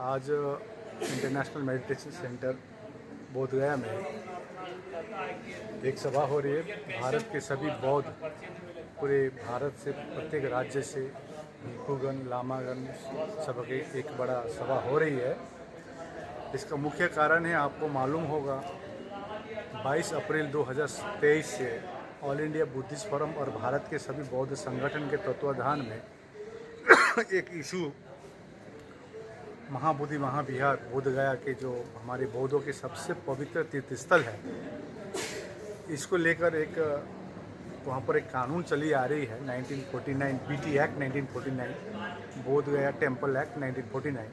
आज international meditation centre Bodhgaya में एक सभा हो रही है। भारत के सभी बौद्ध, पूरे भारत से प्रत्येक राज्य से भिक्षुगण, लामागण सबकी एक बड़ा सभा हो रही है। इसका मुख्य कारण है, आपको मालूम होगा, 22 अप्रैल 2023 से ऑल इंडिया बुद्धिस्ट फोरम और भारत के सभी बौद्ध संगठन के तत्वाधान में एक इशू महाबोधि महाविहार बोधगया के, जो हमारे बौद्धों के सबसे पवित्र तीर्थस्थल है, इसको लेकर एक वहाँ पर एक कानून चली आ रही है 1949, BT act 1949, Bodhgaya temple act 1949।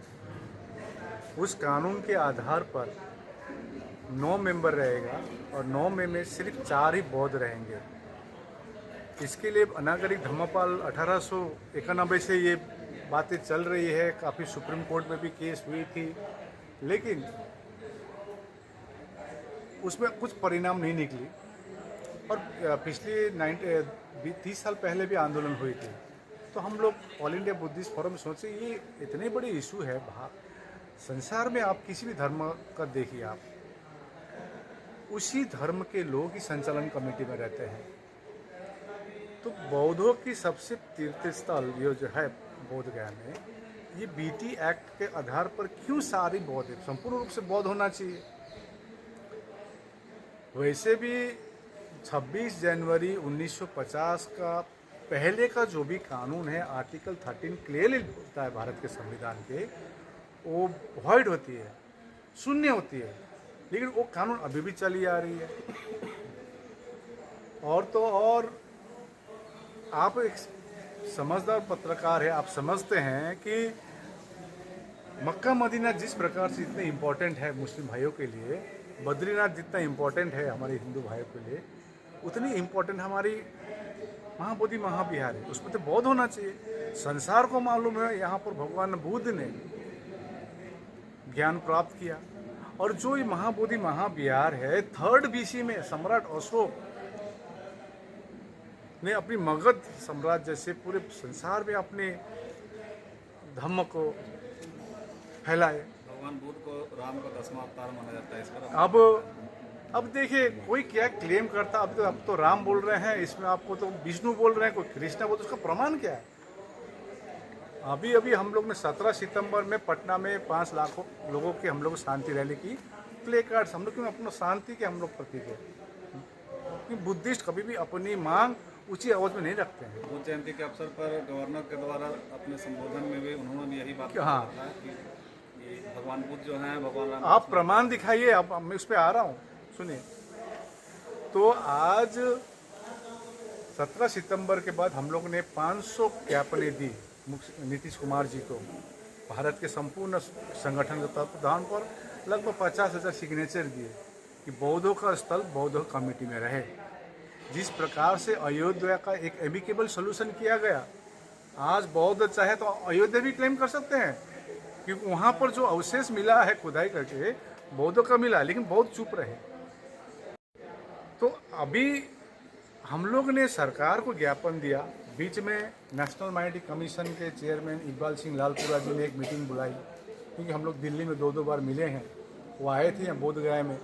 उस कानून के आधार पर 9 मेंबर रहेगा और 9 में सिर्फ 4 ही बौद्ध रहेंगे। इसके लिए अनागरिक धम्मपाल 1891 से ये बातें चल रही है। काफ़ी सुप्रीम कोर्ट में भी केस हुई थी, लेकिन उसमें कुछ परिणाम नहीं निकली। और पिछले 30 साल पहले भी आंदोलन हुई थी। तो हम लोग ऑल इंडिया बुद्धिस्ट फोरम सोचे, ये इतने बड़े इशू है संसार में, आप किसी भी धर्म का देखिए, आप उसी धर्म के लोग ही संचालन कमेटी में रहते हैं। तो बौद्धों की सबसे तीर्थस्थल ये जो है बोधगया में, ये बीटी एक्ट के आधार पर क्यों सारी बौद्ध, संपूर्ण रूप से बौद्ध होना चाहिए। वैसे भी 26 जनवरी 1950 का पहले का जो भी कानून है, आर्टिकल 13 क्लियरली होता है भारत के संविधान के, वो वॉइड होती है, शून्य होती है, लेकिन वो कानून अभी भी चली आ रही है। और तो और आप एक समझदार पत्रकार है, आप समझते हैं कि मक्का मदीना जिस प्रकार से इतने इम्पोर्टेंट है मुस्लिम भाइयों के लिए, बद्रीनाथ जितना इम्पोर्टेंट है हमारे हिंदू भाइयों के लिए, उतनी इम्पोर्टेंट हमारी महाबोधि महाविहार है। उसमें तो बौद्ध होना चाहिए। संसार को मालूम है यहाँ पर भगवान बुद्ध ने ज्ञान प्राप्त किया, और जो ये महाबोधि महाविहार है, 3rd BC में सम्राट अशोक ने अपनी मगध साम्राज्य से पूरे संसार में अपने धम्म को फैलाए। भगवान बुद्ध को राम का 10वां अवतार माना जाता है। इस पर अब देखिए, कोई क्या क्लेम करता, अब तो राम बोल रहे हैं, इसमें आपको तो विष्णु बोल रहे हैं, कोई कृष्ण बोल, तो उसका प्रमाण क्या है। अभी अभी हम लोग ने 17 सितंबर में पटना में 5 लाख लोगों की हम लोग शांति रैली की, प्ले कार्ड्स हम लोग क्यों, अपना शांति के हम लोग प्रतीक है। क्योंकि बुद्धिस्ट कभी भी अपनी मांग ऊंची आवाज में नहीं रखते हैं। बुद्ध जयंती के अवसर पर गवर्नर के द्वारा अपने संबोधन में भी उन्होंने यही बात कहा था कि भगवान बुद्ध जो हैं, भगवान राम। आप प्रमाण दिखाइए, अब मैं उस पर आ रहा हूँ, सुनिए। तो आज 17 सितंबर के बाद हम लोग ने 500 ज्ञापनें दी नीतीश कुमार जी को, भारत के संपूर्ण संगठन के तत्वाधान पर लगभग 50,000 सिग्नेचर दिए कि बौद्धों का स्थल बौद्ध कमेटी में रहे। जिस प्रकार से अयोध्या का एक एमिकेबल सोल्यूशन किया गया, आज बौद्ध चाहे तो अयोध्या भी क्लेम कर सकते हैं, क्योंकि वहाँ पर जो अवशेष मिला है खुदाई करके, बौद्धों का मिला, लेकिन बौद्ध चुप रहे। तो अभी हम लोग ने सरकार को ज्ञापन दिया। बीच में नेशनल माइनॉरिटी कमीशन के चेयरमैन इकबाल सिंह लालपुरा जी ने एक मीटिंग बुलाई, क्योंकि हम लोग दिल्ली में 2 बार मिले हैं। वो आए थे यहाँ बोधगया में,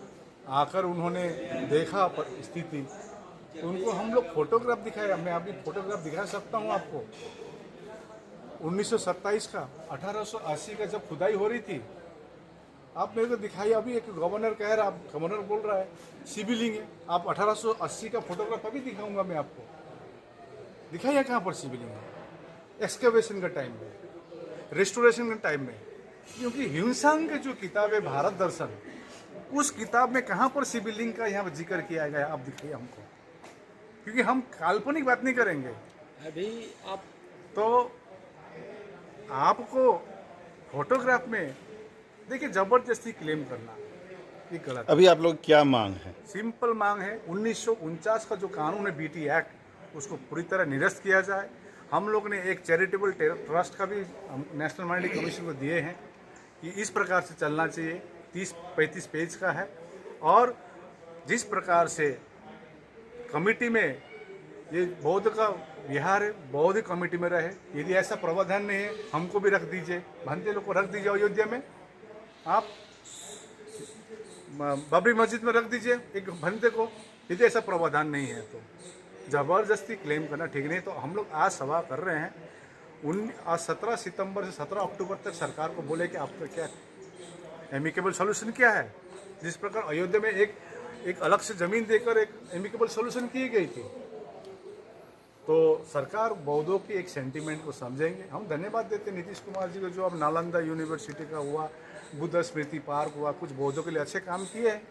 आकर उन्होंने देखा स्थिति, तो उनको हम लोग फोटोग्राफ दिखाया। मैं अभी फोटोग्राफ दिखा सकता हूँ आपको। 1927 का, 1880 का जब खुदाई हो रही थी, आप मेरे को दिखाइए। अभी एक गवर्नर कह रहा, आप गवर्नर बोल रहा है शिवलिंग है, आप 1880 का फोटोग्राफ अभी दिखाऊंगा मैं आपको। दिखाइए कहाँ पर शिवलिंग है, एक्सकेवेशन के टाइम में, रेस्टोरेशन के टाइम में। क्योंकि हिंसांग की जो किताब है भारत दर्शन, उस किताब में कहाँ पर शिवलिंग का यहाँ जिक्र किया गया, आप दिखाइए हमको, क्योंकि हम काल्पनिक बात नहीं करेंगे। अभी आप तो आपको फोटोग्राफ में देखिए, जबरदस्ती क्लेम करना ये गलत। अभी आप लोग क्या मांग है? सिंपल मांग है, 1949 का जो कानून है बीटी एक्ट, उसको पूरी तरह निरस्त किया जाए। हम लोग ने एक चैरिटेबल ट्रस्ट का भी नेशनल माइनॉरिटी कमीशन को दिए हैं कि इस प्रकार से चलना चाहिए। 30-35 पेज का है, और जिस प्रकार से कमेटी में ये बौद्ध का विहार है, बौद्ध कमेटी में रहे। यदि ऐसा प्रावधान नहीं है, हमको भी रख दीजिए, भंते लोग को रख दीजिए अयोध्या में। आप बाबरी मस्जिद में रख दीजिए एक बंदे को, यदि ऐसा प्रावधान नहीं है तो ज़बरदस्ती क्लेम करना ठीक नहीं। तो हम लोग आज सवाल कर रहे हैं आज 17 सितंबर से 17 अक्टूबर तक सरकार को बोले कि आपका क्या एमिकेबल सॉल्यूशन क्या है। जिस प्रकार अयोध्या में एक अलग से ज़मीन देकर एक एमिकेबल सॉल्यूशन की गई थी, तो सरकार बौद्धों की एक सेंटीमेंट को समझेंगे। हम धन्यवाद देते हैं नीतीश कुमार जी को, जो अब नालंदा यूनिवर्सिटी का हुआ, बुद्ध स्मृति पार्क हुआ, कुछ बौद्धों के लिए अच्छे काम किए हैं।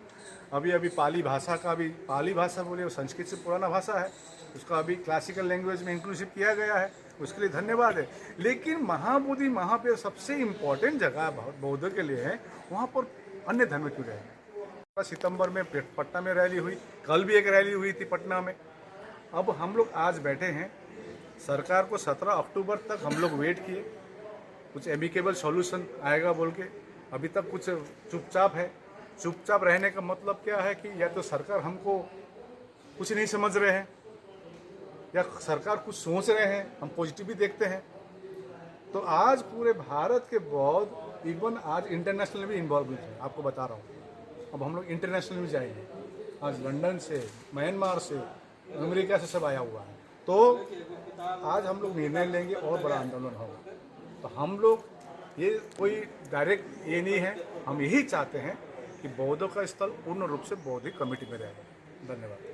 अभी पाली भाषा का भी, पाली भाषा बोले वो संस्कृत से पुराना भाषा है, उसका अभी क्लासिकल लैंग्वेज में इंक्लूसिव किया गया है, उसके लिए धन्यवाद है। लेकिन महाबोधि महापेड़ सबसे इम्पोर्टेंट जगह बौद्धों के लिए है, वहाँ पर अन्य धर्म क्यों रहेंगे। सितंबर में पटना में रैली हुई, कल भी एक रैली हुई थी पटना में। अब हम लोग आज बैठे हैं, सरकार को 17 अक्टूबर तक हम लोग वेट किए, कुछ एमिकेबल सॉल्यूशन आएगा बोल के, अभी तक कुछ चुपचाप है। चुपचाप रहने का मतलब क्या है कि या तो सरकार हमको कुछ नहीं समझ रहे हैं, या सरकार कुछ सोच रहे हैं, हम पॉजिटिव भी देखते हैं। तो आज पूरे भारत के बौद्ध इवन आज इंटरनेशनल में भी इन्वॉल्व हैं, आपको बता रहा हूँ। अब हम लोग इंटरनेशनल में जाएंगे, आज लंदन से, म्यांमार से, अमेरिका से सब आया हुआ है। तो आज हम लोग निर्णय लेंगे और बड़ा आंदोलन होगा। तो हम लोग ये कोई डायरेक्ट ये नहीं है, हम यही चाहते हैं कि बौद्धों का स्थल पूर्ण रूप से बौद्धिक कमेटी में रहेगा। धन्यवाद।